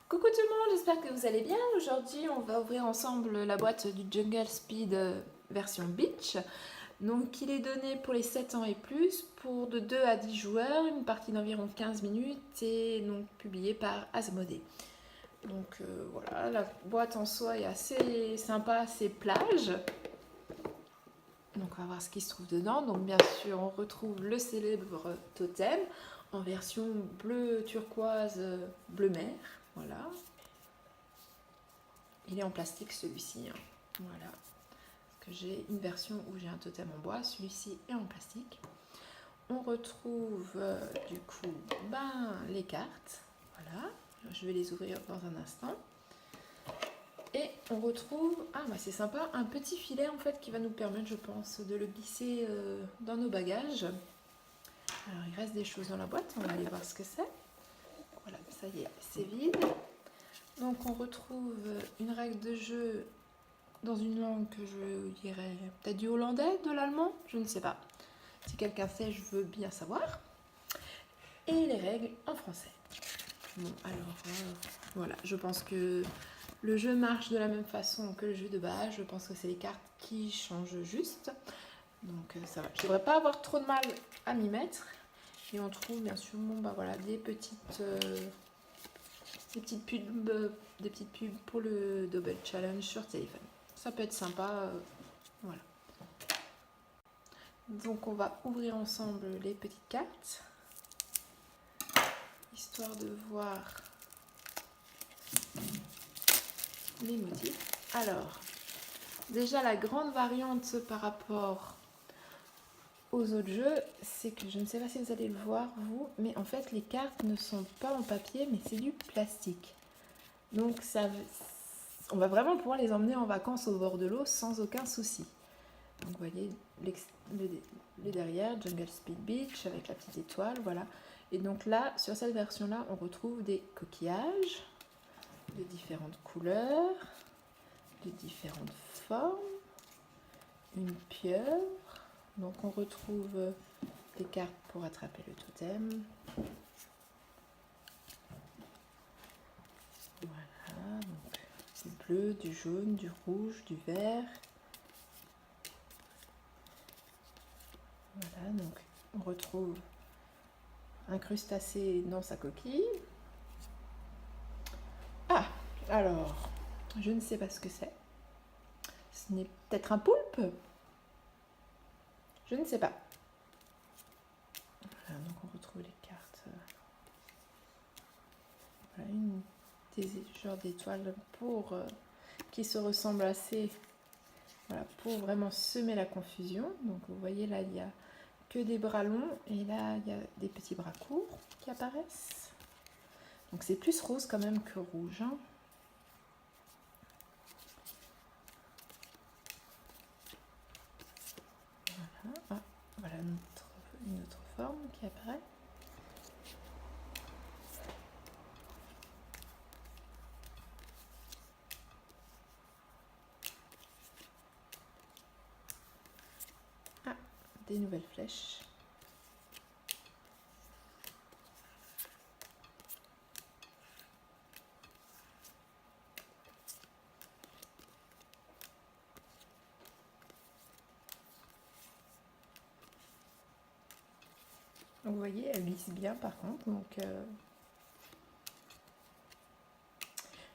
Coucou tout le monde, j'espère que vous allez bien. Aujourd'hui, on va ouvrir ensemble la boîte du Jungle Speed version Beach. Donc, il est donné pour les 7 ans et plus, pour de 2 à 10 joueurs, une partie d'environ 15 minutes et donc publié par Asmodée. Donc voilà, la boîte en soi est assez sympa, assez plage. Donc on va voir ce qui se trouve dedans. Donc bien sûr, on retrouve le célèbre totem en version bleu turquoise, bleu mer. Voilà. Il est en plastique celui-ci. Hein. Voilà. Parce que j'ai une version où j'ai un totem en bois. Celui-ci est en plastique. On retrouve du coup les cartes. Voilà. Je vais les ouvrir dans un instant. Et on retrouve, c'est sympa, un petit filet en fait qui va nous permettre, je pense, de le glisser dans nos bagages. Alors il reste des choses dans la boîte, on va aller voir ce que c'est. Voilà, ça y est, c'est vide. Donc on retrouve une règle de jeu dans une langue que je dirais peut-être du hollandais, de l'allemand, je ne sais pas. Si quelqu'un sait, je veux bien savoir. Et les règles en français. Bon, alors voilà, je pense que le jeu marche de la même façon que le jeu de base. Je pense que c'est les cartes qui changent juste. Donc ça va. Je ne devrais pas avoir trop de mal à m'y mettre. Et on trouve bien sûr des petites pubs pour le Double Challenge sur téléphone. Ça peut être sympa. Voilà. Donc on va ouvrir ensemble les petites cartes. Histoire de voir les motifs. Alors, déjà la grande variante par rapport aux autres jeux, c'est que je ne sais pas si vous allez le voir vous, mais en fait les cartes ne sont pas en papier mais c'est du plastique. Donc on va vraiment pouvoir les emmener en vacances au bord de l'eau sans aucun souci. Donc vous voyez le derrière, Jungle Speed Beach avec la petite étoile, voilà. Et donc là, sur cette version-là, on retrouve des coquillages de différentes couleurs, de différentes formes, une pieuvre. Donc on retrouve des cartes pour attraper le totem. Voilà, donc du bleu, du jaune, du rouge, du vert. Voilà, donc on retrouve un crustacé dans sa coquille. Ah, alors, je ne sais pas ce que c'est. Ce n'est peut-être un poulpe? Je ne sais pas. Voilà, donc on retrouve les cartes. Voilà, des genres d'étoiles pour qui se ressemblent assez. Voilà, pour vraiment semer la confusion. Donc vous voyez là, il n'y a que des bras longs et là, il y a des petits bras courts qui apparaissent. Donc c'est plus rose quand même que rouge. Hein. Voilà, voilà une autre forme qui apparaît. Des nouvelles flèches. Donc vous voyez, elle glisse bien par contre. Donc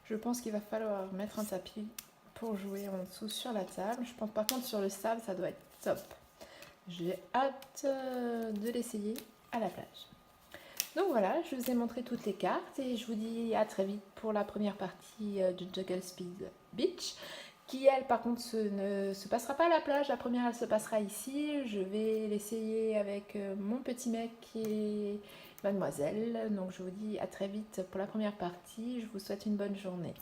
je pense qu'il va falloir mettre un tapis pour jouer en dessous sur la table. Je pense par contre sur le sable, ça doit être top. J'ai hâte de l'essayer à la plage. Donc voilà, je vous ai montré toutes les cartes et je vous dis à très vite pour la première partie du Jungle Speed Beach qui elle par contre ne se passera pas à la plage, la première elle se passera ici. Je vais l'essayer avec mon petit mec et mademoiselle. Donc je vous dis à très vite pour la première partie, je vous souhaite une bonne journée.